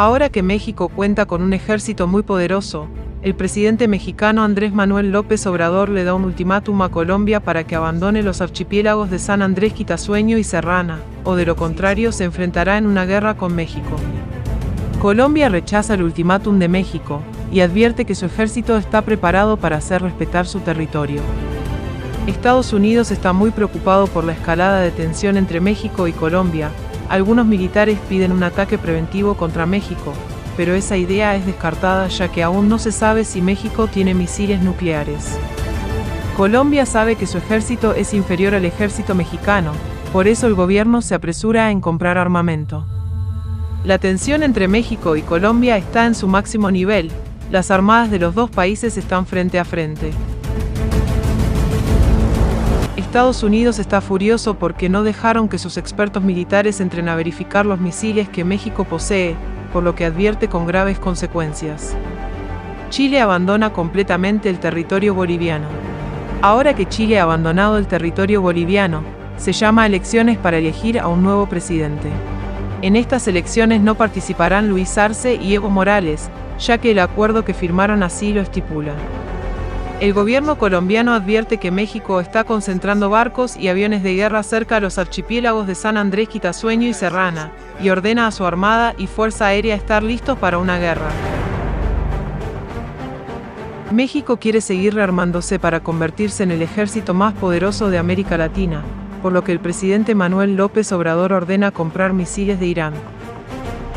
Ahora que México cuenta con un ejército muy poderoso, el presidente mexicano Andrés Manuel López Obrador le da un ultimátum a Colombia para que abandone los archipiélagos de San Andrés, Quitasueño y Serrana, o de lo contrario se enfrentará en una guerra con México. Colombia rechaza el ultimátum de México y advierte que su ejército está preparado para hacer respetar su territorio. Estados Unidos está muy preocupado por la escalada de tensión entre México y Colombia. Algunos militares piden un ataque preventivo contra México, pero esa idea es descartada ya que aún no se sabe si México tiene misiles nucleares. Colombia sabe que su ejército es inferior al ejército mexicano, por eso el gobierno se apresura en comprar armamento. La tensión entre México y Colombia está en su máximo nivel, las armadas de los dos países están frente a frente. Estados Unidos está furioso porque no dejaron que sus expertos militares entren a verificar los misiles que México posee, por lo que advierte con graves consecuencias. Chile abandona completamente el territorio boliviano. Ahora que Chile ha abandonado el territorio boliviano, se llama a elecciones para elegir a un nuevo presidente. En estas elecciones no participarán Luis Arce y Evo Morales, ya que el acuerdo que firmaron así lo estipula. El gobierno colombiano advierte que México está concentrando barcos y aviones de guerra cerca de los archipiélagos de San Andrés, Quitasueño y Serrana, y ordena a su armada y fuerza aérea estar listos para una guerra. México quiere seguir rearmándose para convertirse en el ejército más poderoso de América Latina, por lo que el presidente Manuel López Obrador ordena comprar misiles de Irán.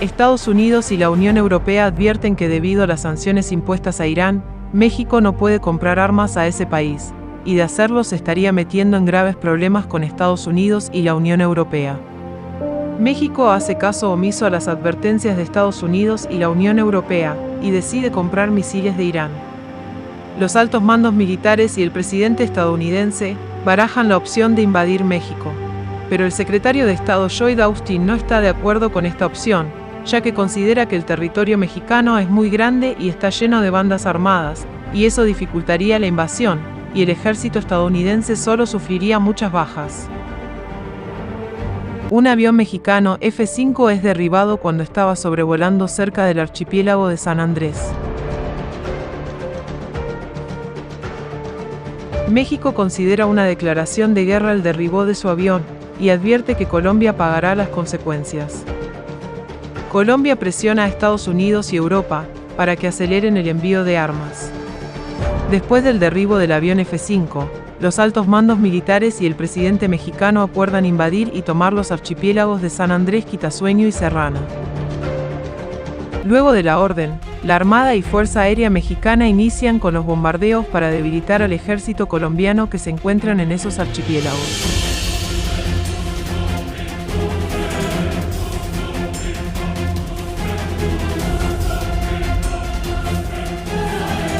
Estados Unidos y la Unión Europea advierten que debido a las sanciones impuestas a Irán, México no puede comprar armas a ese país, y de hacerlo se estaría metiendo en graves problemas con Estados Unidos y la Unión Europea. México hace caso omiso a las advertencias de Estados Unidos y la Unión Europea, y decide comprar misiles de Irán. Los altos mandos militares y el presidente estadounidense barajan la opción de invadir México, pero el secretario de Estado Lloyd Austin no está de acuerdo con esta opción, ya que considera que el territorio mexicano es muy grande y está lleno de bandas armadas, y eso dificultaría la invasión, y el ejército estadounidense solo sufriría muchas bajas. Un avión mexicano F-5 es derribado cuando estaba sobrevolando cerca del archipiélago de San Andrés. México considera una declaración de guerra el derribo de su avión, y advierte que Colombia pagará las consecuencias. Colombia presiona a Estados Unidos y Europa para que aceleren el envío de armas. Después del derribo del avión F-5, los altos mandos militares y el presidente mexicano acuerdan invadir y tomar los archipiélagos de San Andrés, Quitasueño y Serrana. Luego de la orden, la Armada y Fuerza Aérea Mexicana inician con los bombardeos para debilitar al ejército colombiano que se encuentran en esos archipiélagos.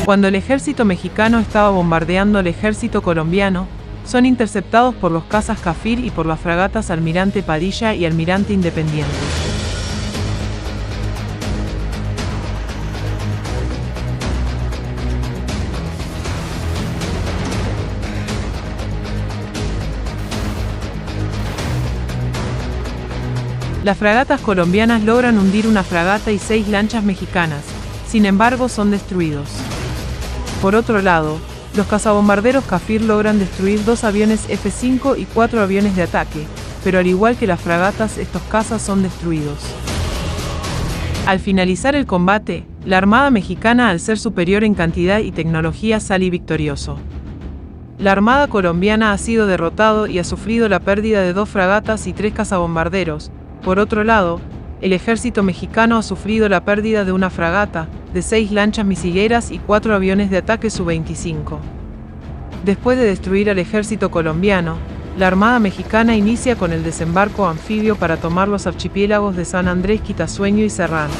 Cuando el ejército mexicano estaba bombardeando al ejército colombiano, son interceptados por los cazas Cafir y por las fragatas Almirante Padilla y Almirante Independiente. Las fragatas colombianas logran hundir una fragata y 6 lanchas mexicanas, sin embargo son destruidos. Por otro lado, los cazabombarderos Cafir logran destruir 2 aviones F-5 y 4 aviones de ataque, pero al igual que las fragatas, estos cazas son destruidos. Al finalizar el combate, la Armada mexicana, al ser superior en cantidad y tecnología, sale victorioso. La Armada colombiana ha sido derrotado y ha sufrido la pérdida de 2 fragatas y 3 cazabombarderos. Por otro lado, el ejército mexicano ha sufrido la pérdida de una fragata, de 6 lanchas misileras y 4 aviones de ataque Su-25. Después de destruir al ejército colombiano, la Armada mexicana inicia con el desembarco anfibio para tomar los archipiélagos de San Andrés, Quitasueño y Serrana.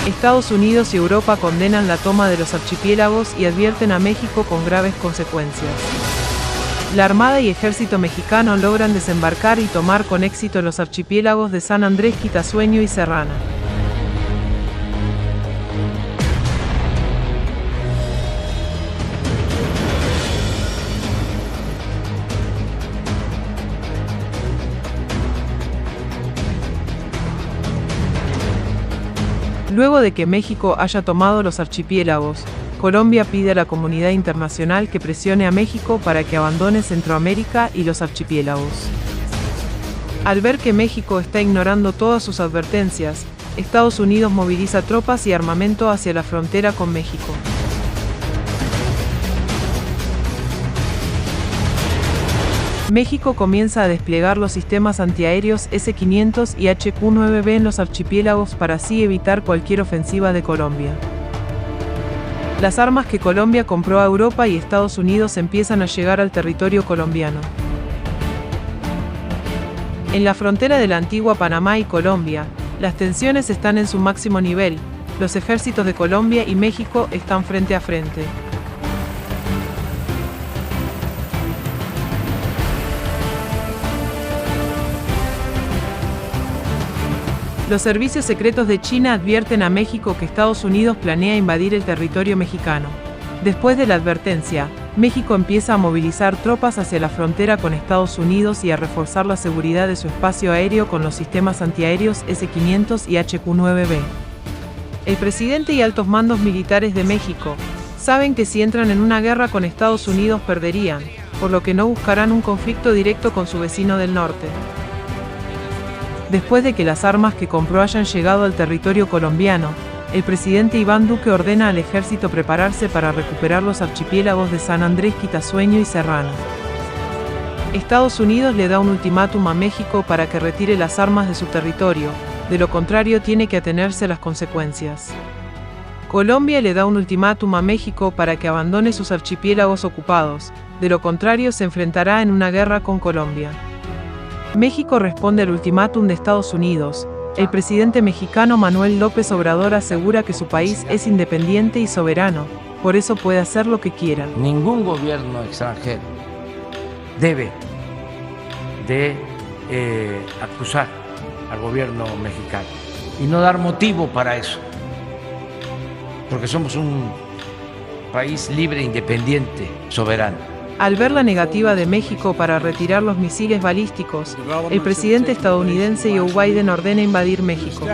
Estados Unidos y Europa condenan la toma de los archipiélagos y advierten a México con graves consecuencias. La Armada y Ejército mexicano logran desembarcar y tomar con éxito los archipiélagos de San Andrés, Quitasueño y Serrana. Luego de que México haya tomado los archipiélagos, Colombia pide a la comunidad internacional que presione a México para que abandone Centroamérica y los archipiélagos. Al ver que México está ignorando todas sus advertencias, Estados Unidos moviliza tropas y armamento hacia la frontera con México. México comienza a desplegar los sistemas antiaéreos S-500 y HQ-9B en los archipiélagos para así evitar cualquier ofensiva de Colombia. Las armas que Colombia compró a Europa y Estados Unidos empiezan a llegar al territorio colombiano. En la frontera de la antigua Panamá y Colombia, las tensiones están en su máximo nivel. Los ejércitos de Colombia y México están frente a frente. Los servicios secretos de China advierten a México que Estados Unidos planea invadir el territorio mexicano. Después de la advertencia, México empieza a movilizar tropas hacia la frontera con Estados Unidos y a reforzar la seguridad de su espacio aéreo con los sistemas antiaéreos S-500 y HQ-9B. El presidente y altos mandos militares de México saben que si entran en una guerra con Estados Unidos perderían, por lo que no buscarán un conflicto directo con su vecino del norte. Después de que las armas que compró hayan llegado al territorio colombiano, el presidente Iván Duque ordena al ejército prepararse para recuperar los archipiélagos de San Andrés, Quitasueño y Serrana. Estados Unidos le da un ultimátum a México para que retire las armas de su territorio, de lo contrario tiene que atenerse a las consecuencias. Colombia le da un ultimátum a México para que abandone sus archipiélagos ocupados, de lo contrario se enfrentará en una guerra con Colombia. México responde al ultimátum de Estados Unidos. El presidente mexicano Manuel López Obrador asegura que su país es independiente y soberano, por eso puede hacer lo que quiera. Ningún gobierno extranjero debe de acusar al gobierno mexicano y no dar motivo para eso, porque somos un país libre, independiente, soberano. Al ver la negativa de México para retirar los misiles balísticos, el presidente estadounidense Joe Biden ordena invadir México.